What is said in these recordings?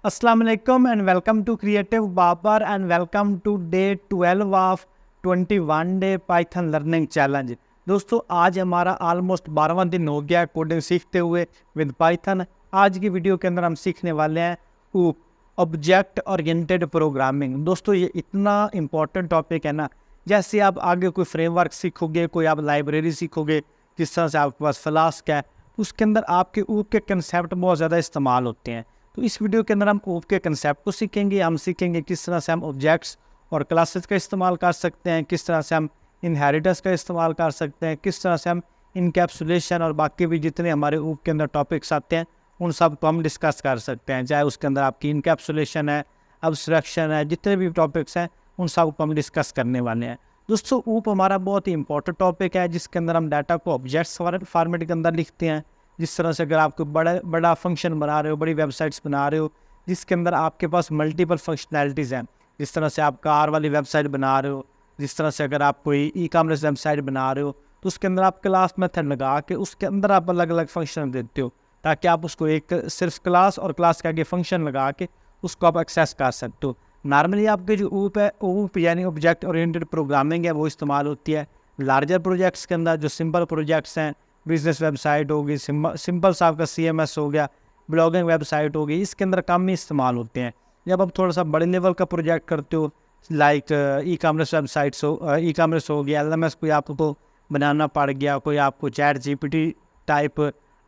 अस्सलाम वालेकुम and welcome to creative Babar and welcome to day 12 of 21 day python learning challenge. दोस्तों आज हमारा ऑलमोस्ट 12वां दिन हो गया कोडिंग सीखते हुए विद पाइथन। आज की वीडियो के अंदर हम सीखने वाले हैं ऑब्जेक्ट ओरिएंटेड प्रोग्रामिंग। दोस्तों ये इतना इम्पोर्टेंट टॉपिक है ना, जैसे आप आगे कोई फ्रेमवर्क सीखोगे, कोई आप लाइब्रेरी सीखोगे, जिस तरह से आपके पास फ्लास्क है, उसके अंदर आपके ऊप के कंसेप्ट बहुत ज़्यादा इस्तेमाल होते हैं। तो इस वीडियो के अंदर हम ऊप के कंसेप्ट को सीखेंगे। हम सीखेंगे किस तरह से हम ऑब्जेक्ट्स और क्लासेस का इस्तेमाल कर सकते हैं, किस तरह से हम इनहेरिटेंस का इस्तेमाल कर सकते हैं, किस तरह से हम इनकैप्सुलेशन और बाकी भी जितने हमारे ऊप के अंदर टॉपिक्स आते हैं उन सब को हम डिस्कस कर सकते हैं। चाहे उसके अंदर आपकी इनकैप्सुलेशन है, अब्स्ट्रैक्शन है, जितने भी टॉपिक्स हैं उन सब को हम डिस्कस करने वाले हैं। दोस्तों ऊप हमारा बहुत ही इंपॉर्टेंट टॉपिक है, जिसके अंदर हम डाटा को ऑब्जेक्ट्स फॉर्मेट के अंदर लिखते हैं। जिस तरह से अगर आप कोई बड़ा फंक्शन बना रहे हो, बड़ी वेबसाइट्स बना रहे हो जिसके अंदर आपके पास मल्टीपल फंक्शनैलिटीज़ हैं, जिस तरह से आप कार वाली वेबसाइट बना रहे हो, जिस तरह से अगर आप कोई ई कॉमर्स वेबसाइट बना रहे हो तो उसके अंदर आप क्लास मेथड लगा के उसके अंदर आप अलग अलग फंक्शन देते हो, ताकि आप उसको एक सिर्फ क्लास और क्लास के आगे फंक्शन लगा के उसको आप एक्सेस कर सकते हो। नॉर्मली आपके जो ऊप है, ऊप यानी ऑब्जेक्ट ओरिएंटेड प्रोग्रामिंग है, वो इस्तेमाल होती है लार्जर प्रोजेक्ट्स के अंदर। जो सिंपल प्रोजेक्ट्स हैं, बिजनेस वेबसाइट होगी, सिंपल सा आपका CMS हो गया, ब्लॉगिंग वेबसाइट होगी, इसके अंदर कम ही इस्तेमाल होते हैं। जब आप थोड़ा सा बड़े लेवल का प्रोजेक्ट करते हो, like e commerce websites e commerce हो गया, LMS कोई आपको बनाना पड़ गया, कोई आपको चैट GPT टाइप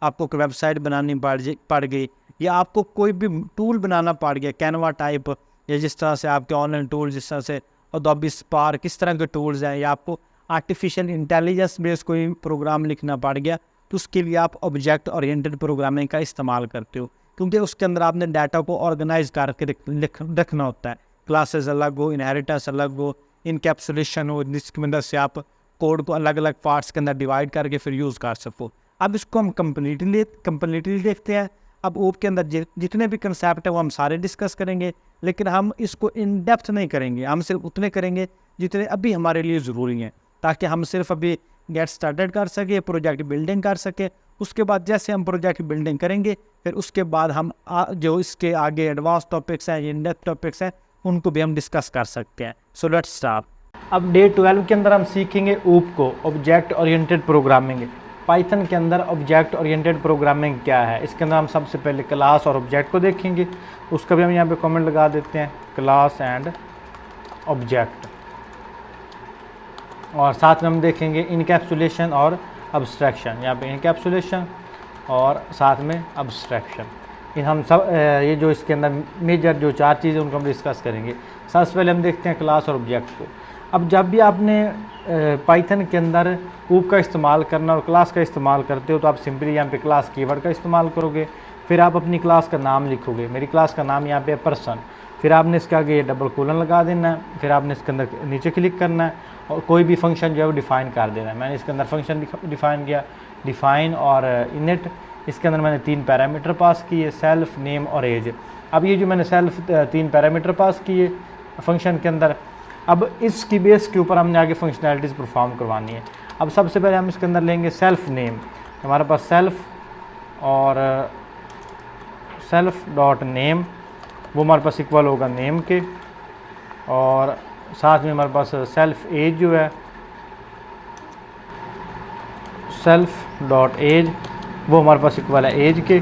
आपको कोई वेबसाइट बनानी पड़ गई, या आपको कोई भी टूल बनाना पड़ गया कैनवा टाइप, या जिस तरह से आपके ऑनलाइन टूल, जिस तरह से एडोबी स्पार्क, किस तरह के टूल्स हैं, या आपको आर्टिफिशियल इंटेलिजेंस बेस्ड कोई प्रोग्राम लिखना पड़ गया, तो उसके लिए आप ऑब्जेक्ट ओरिएंटेड प्रोग्रामिंग का इस्तेमाल करते हो, क्योंकि उसके अंदर आपने डाटा को ऑर्गेनाइज करके रखना होता है। क्लासेस अलग हो, इनहेरिटेंस अलग हो, इनकैप्सुलेशन हो, जिसकी मदद से आप कोड को अलग अलग पार्ट्स के अंदर डिवाइड करके फिर यूज़ कर सको। अब इसको हम कंप्लीटली देखते हैं। अब ऊप के अंदर जितने भी कंसेप्ट है वो हम सारे डिस्कस करेंगे, लेकिन हम इसको इन डेप्थ नहीं करेंगे, हम सिर्फ उतने करेंगे जितने अभी हमारे लिए ज़रूरी हैं, ताकि हम सिर्फ अभी गेट स्टार्टेड कर सके, प्रोजेक्ट बिल्डिंग कर सके। उसके बाद जैसे हम प्रोजेक्ट बिल्डिंग करेंगे, फिर उसके बाद हम जो इसके आगे एडवांस टॉपिक्स हैं, इन डेप्थ टॉपिक्स हैं, उनको भी हम डिस्कस कर सकते हैं। So let's start. अब डे 12 के अंदर हम सीखेंगे ऊप को, ऑब्जेक्ट ओरिएंटेड प्रोग्रामिंग। पाइथन के अंदर ऑब्जेक्ट ओरिएंटेड प्रोग्रामिंग क्या है, इसके अंदर हम सबसे पहले क्लास और ऑब्जेक्ट को देखेंगे। उसका भी हम यहाँ पे कमेंट लगा देते हैं, क्लास एंड ऑब्जेक्ट, और साथ में हम देखेंगे इनकैप्सुलेशन और अब्स्ट्रैक्शन। यहाँ पे इनकैप्सुलेशन और साथ में अब्स्ट्रैक्शन, इन हम सब ये जो इसके अंदर मेजर जो चार चीज़ें उनको हम डिस्कस करेंगे। सबसे पहले हम देखते हैं क्लास और ऑब्जेक्ट को। अब जब भी आपने पाइथन के अंदर ऊप का इस्तेमाल करना और क्लास का इस्तेमाल करते हो, तो आप सिंपली यहाँ पे क्लास कीवर्ड का इस्तेमाल करोगे, फिर आप अपनी क्लास का नाम लिखोगे। मेरी क्लास का नाम यहाँ पे है पर्सन, फिर आपने इसके आगे ये डबल कोलन लगा देना है, फिर आपने इसके अंदर नीचे क्लिक करना है और कोई भी फंक्शन जो है वो डिफ़ाइन कर देना है। मैंने इसके अंदर फंक्शन डिफ़ाइन किया, डिफ़ाइन और इनिट। इसके अंदर मैंने 3 पैरामीटर पास किए, सेल्फ, नेम और एज। अब ये जो मैंने सेल्फ 3 पैरामीटर पास किए फंक्शन के अंदर, अब इसकी बेस के ऊपर हमने आगे फंक्शनैलिटीज़ परफॉर्म करवानी है। अब सबसे पहले हम इसके अंदर लेंगे सेल्फ नेम। हमारे पास सेल्फ और सेल्फ डॉट नेम, वो हमारे पास इक्वल होगा नेम के, और साथ में हमारे पास सेल्फ एज जो है, सेल्फ डॉट एज, वो हमारे पास इक्वल है एज के,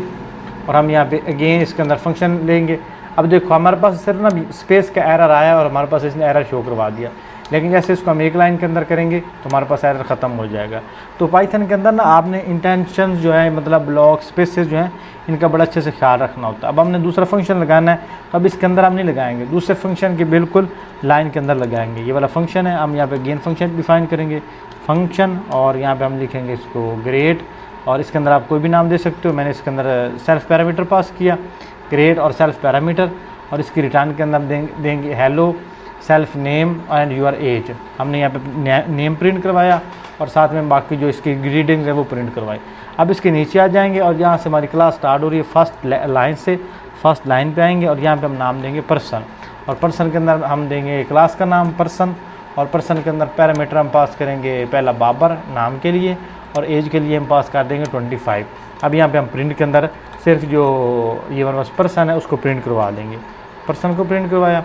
और हम यहाँ पे अगेन इसके अंदर फंक्शन लेंगे। अब देखो हमारे पास सिर्फ ना स्पेस का एरर आया और हमारे पास इसने एरर शो करवा दिया, लेकिन जैसे इसको हम एक लाइन के अंदर करेंगे तो हमारे पास एरर ख़त्म हो जाएगा। तो पाइथन के अंदर ना आपने इंटेंशन जो है, मतलब ब्लॉक स्पेसेस जो हैं, इनका बड़ा अच्छे से ख्याल रखना होता है। अब हमने दूसरा फंक्शन लगाना है, अब इसके अंदर हम नहीं लगाएंगे, दूसरे फंक्शन के बिल्कुल लाइन के अंदर लगाएंगे। ये वाला फंक्शन है, हम यहाँ पे गेन फंक्शन डिफाइन करेंगे फंक्शन, और यहाँ पे हम लिखेंगे इसको ग्रेड, और इसके अंदर आप कोई भी नाम दे सकते हो। मैंने इसके अंदर सेल्फ पैरामीटर पास किया, ग्रेड और सेल्फ पैरामीटर, और इसकी रिटर्न के अंदर देंगे hello self name and your age. हमने यहाँ पे नेम प्रिंट करवाया और साथ में बाकी जो इसकी ग्रीडिंग्स है वो प्रिंट करवाई। अब इसके नीचे आ जाएंगे और यहाँ से हमारी क्लास स्टार्ट हो रही है फर्स्ट लाइन से, फर्स्ट लाइन पे आएंगे और यहाँ पे हम नाम देंगे पर्सन, और पर्सन के अंदर हम देंगे क्लास का नाम पर्सन, और पर्सन के अंदर पैरामीटर हम पास करेंगे पहला बाबर नाम के लिए, और एज के लिए हम पास कर देंगे 25। अब यहाँ पे हम प्रिंट के अंदर सिर्फ जो ये हमारे पास पर्सन है उसको प्रिंट करवा देंगे। पर्सन को प्रिंट करवाया।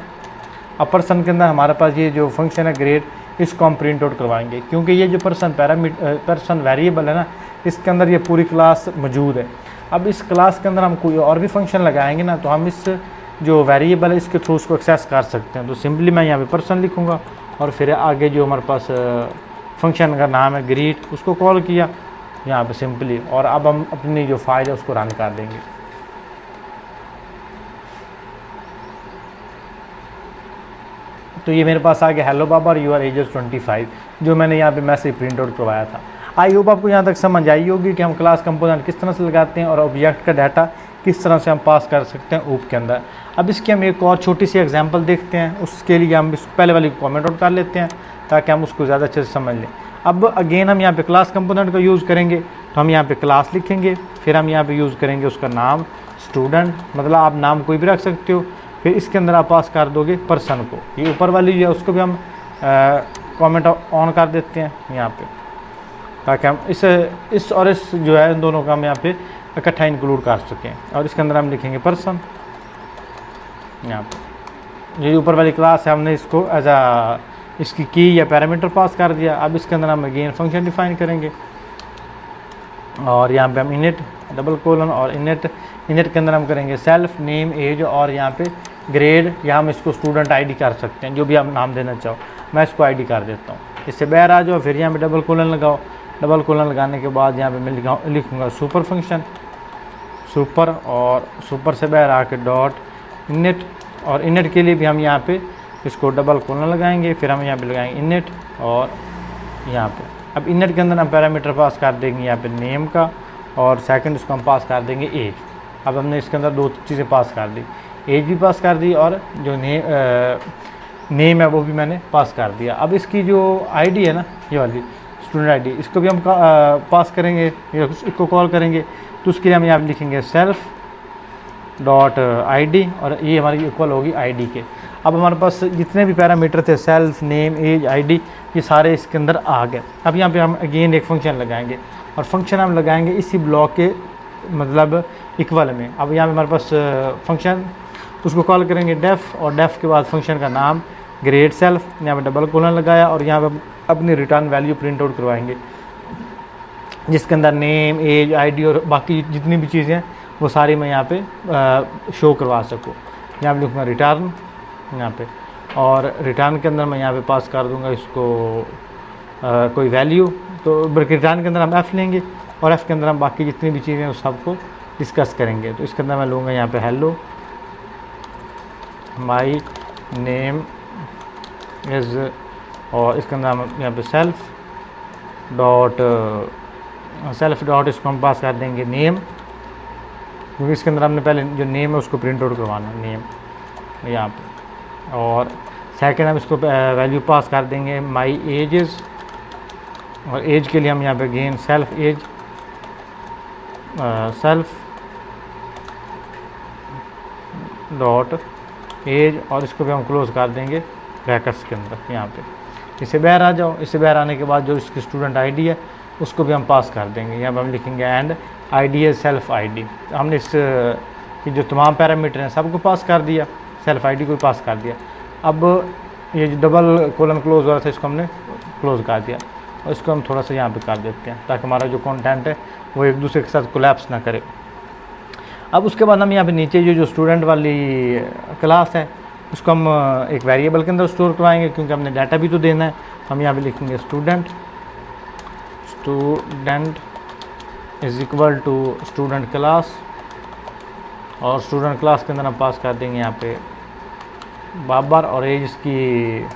अब पर्सन के अंदर हमारे पास ये जो फंक्शन है ग्रेड, इसको हम प्रिंट आउट करवाएंगे, क्योंकि ये जो पर्सन वेरिएबल है ना, इसके अंदर ये पूरी क्लास मौजूद है। अब इस क्लास के अंदर हम कोई और भी फंक्शन लगाएंगे ना, तो हम इस जो वेरिएबल है इसके थ्रू उसको एक्सेस कर सकते हैं। तो सिंपली मैं यहाँ पे पर्सन लिखूँगा और फिर आगे जो हमारे पास फंक्शन का नाम है ग्रीट, उसको कॉल किया यहाँ पे सिंपली, और अब हम अपनी जो फाइल है उसको रन कर देंगे। तो ये मेरे पास आ गया हेलो बाबा और यूआर एजेस 25, जो मैंने यहाँ पे मैसेज प्रिंट आउट करवाया था। आई होप आपको यहाँ तक समझ आई होगी कि हम क्लास कंपोनेंट किस तरह से लगाते हैं और ऑब्जेक्ट का डाटा किस तरह से हम पास कर सकते हैं ऊप के अंदर। अब इसकी हम एक और छोटी सी एग्जांपल देखते हैं। उसके लिए हम पहले वाली को कमेंट आउट कर लेते हैं ताकि हम उसको ज़्यादा अच्छे से समझ लें। अब अगेन हम यहाँ पे क्लास कंपोनेंट का यूज़ करेंगे, तो हम यहाँ पे क्लास लिखेंगे, फिर हम यहाँ पे यूज़ करेंगे उसका नाम स्टूडेंट, मतलब आप नाम कोई भी रख सकते हो। फिर इसके अंदर आप पास कर दोगे पर्सन को। ये ऊपर वाली जो है उसको भी हम कमेंट ऑन कर देते हैं यहाँ पे, ताकि हम इस और इस जो है इन दोनों का हम यहाँ पे इकट्ठा इंक्लूड कर सकें। और इसके अंदर हम लिखेंगे पर्सन। यहाँ पे ये ऊपर वाली क्लास है, हमने इसको एज आ इसकी की या पैरामीटर पास कर दिया। अब इसके अंदर हम अगेन फंक्शन डिफाइन करेंगे और यहाँ पे हम इनिट डबल कोलन और इनिट के अंदर हम करेंगे सेल्फ नेम एज और यहाँ पे ग्रेड, या हम इसको स्टूडेंट आईडी कर सकते हैं, जो भी आप नाम देना चाहो। मैं इसको आईडी कर देता हूँ। इससे बाहर आ जाओ, फिर यहाँ पे डबल कोलन लगाओ। डबल कोलन लगाने के बाद यहाँ पे मैं लिखूँगा सुपर फंक्शन, सुपर, और सुपर से बाहर आके डॉट इनिट, और इनिट के लिए भी हम यहाँ पे इसको डबल कोलन लगाएंगे। फिर हम यहाँ पे लगाएंगे इनिट और यहाँ पे। अब इनिट के अंदर हम पैरामीटर पास कर देंगे यहाँ पे नेम का, और सेकंड इसको हम पास कर देंगे एज। अब हमने इसके अंदर दो चीज़ें पास कर दी, एज भी पास कर दी और जो नेम है वो भी मैंने पास कर दिया। अब इसकी जो आईडी है ना, ये वाली स्टूडेंट आईडी, इसको भी हम पास करेंगे, इसको कॉल करेंगे। तो उसके लिए हम यहाँ लिखेंगे सेल्फ डॉट आईडी, और ये हमारी इक्वल होगी आईडी के। अब हमारे पास जितने भी पैरामीटर थे सेल्फ नेम एज आईडी, ये सारे इसके अंदर आ गए। अब यहाँ पे हम अगेन एक फंक्शन लगाएंगे, और फंक्शन हम लगाएंगे इसी ब्लॉक के मतलब इक्वल में। अब यहाँ पे हमारे पास फंक्शन, उसको कॉल करेंगे डेफ, और डेफ के बाद फंक्शन का नाम ग्रेड सेल्फ, यहाँ पे डबल कोलन लगाया, और यहाँ पे अपनी रिटर्न वैल्यू प्रिंट आउट करवाएंगे, जिसके अंदर नेम एज आईडी और बाकी जितनी भी चीज़ें हैं वो सारी मैं यहाँ पे शो करवा सकूँ। यहाँ पे लिखूँगा रिटर्न यहाँ पे, और रिटर्न के अंदर मैं यहाँ पे पास कर दूँगा इसको कोई वैल्यू। तो रिटर्न के अंदर हम एफ़ लेंगे, और एफ़ के अंदर हम बाकी जितनी भी चीज़ें हैं उस सबको डिस्कस करेंगे। तो इसके अंदर मैं लूँगा यहाँ पे हेलो माई नेम इज़, और इसके अंदर हम यहाँ पे सेल्फ डॉट इसको हम पास कर देंगे नेम, क्योंकि इसके अंदर हमने पहले जो नेम है उसको प्रिंट आउट करवाना है, नेम यहाँ पे। और सेकंड हम इसको वैल्यू पास कर देंगे माई एजेस, और एज के लिए हम यहाँ पे गेन self age self dot age, और इसको भी हम क्लोज कर देंगे ब्रैकेट्स के अंदर यहाँ पे। इससे बाहर आ जाओ। इससे बाहर आने के बाद जो इसकी स्टूडेंट आईडी है उसको भी हम पास कर देंगे। यहाँ पे हम लिखेंगे एंड आईडी है सेल्फ आईडी। हमने इस कि जो तमाम पैरामीटर हैं सबको पास कर दिया, सेल्फ आईडी को पास कर दिया। अब ये जो डबल कोलन क्लोज हो रहा था इसको हमने क्लोज कर दिया, और इसको हम थोड़ा सा यहाँ पे कर देते हैं ताकि हमारा जो कंटेंट है वो एक दूसरे के साथ कोलैप्स ना करे। अब उसके बाद हम यहाँ पे नीचे जो स्टूडेंट वाली क्लास है उसको हम एक वेरिएबल के अंदर स्टोर करवाएंगे, क्योंकि हमने डाटा भी तो देना है। हम यहाँ पे लिखेंगे student is equal to student class, और स्टूडेंट क्लास के अंदर हम पास कर देंगे यहाँ पे बाबर, और एज इसकी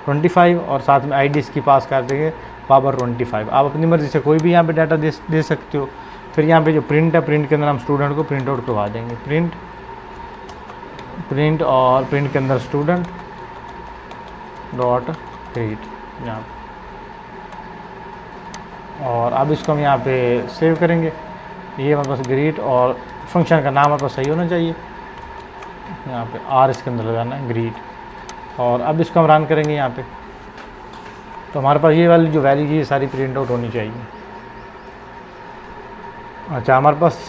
25, और साथ में आईडी इसकी पास कर देंगे बाबर 25। आप अपनी मर्ज़ी से कोई भी यहाँ पे डाटा दे सकते हो। फिर यहाँ पे जो प्रिंट है, प्रिंट के अंदर हम स्टूडेंट को प्रिंट आउट करवा देंगे, प्रिंट और प्रिंट के अंदर स्टूडेंट डॉट ग्रीट यहाँ पे। और अब इसको हम यहाँ पे सेव करेंगे। ये हमारे पास ग्रीट, और फंक्शन का नाम हमारे पास सही होना चाहिए, यहाँ पे आर इसके अंदर लगाना है ग्रीट। और अब इसको हम रन करेंगे यहाँ पे, तो हमारे पास ये वाली जो वैल्यू है ये सारी प्रिंट आउट होनी चाहिए। अच्छा, हमारे पास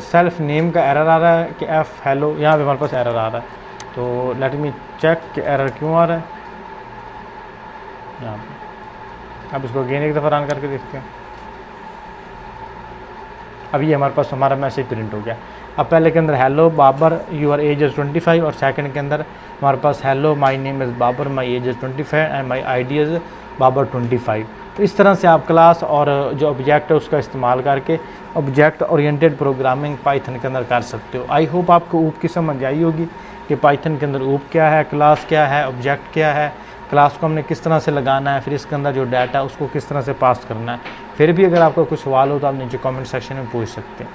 सेल्फ नेम का एरर आ रहा है कि एफ हेलो, यहाँ पे हमारे पास एरर आ रहा है। तो लेट मी चेक कि एरर क्यों आ रहा है यहाँ पे। अब इसको अगेन एक दफ़ा रन करके देखते हैं। अब ये हमारे पास हमारा मैसेज प्रिंट हो गया। अब पहले के अंदर hello Babar your age is 25 और सेकंड के अंदर हमारे पास hello my name is Babar, my age is 25 and my ID is Babar 25। तो इस तरह से आप क्लास और जो ऑब्जेक्ट है उसका इस्तेमाल करके ऑब्जेक्ट ओरिएंटेड प्रोग्रामिंग पाइथन के अंदर कर सकते हो। आई होप आपको ऊप की समझ आई होगी कि पाइथन के अंदर ऊप क्या है, क्लास क्या है, ऑब्जेक्ट क्या है, क्लास को हमने किस तरह से लगाना है, फिर इसके अंदर जो डाटा है उसको किस तरह से पास करना है। फिर भी अगर आपका कुछ सवाल हो तो आप नीचे कमेंट सेक्शन में पूछ सकते हैं।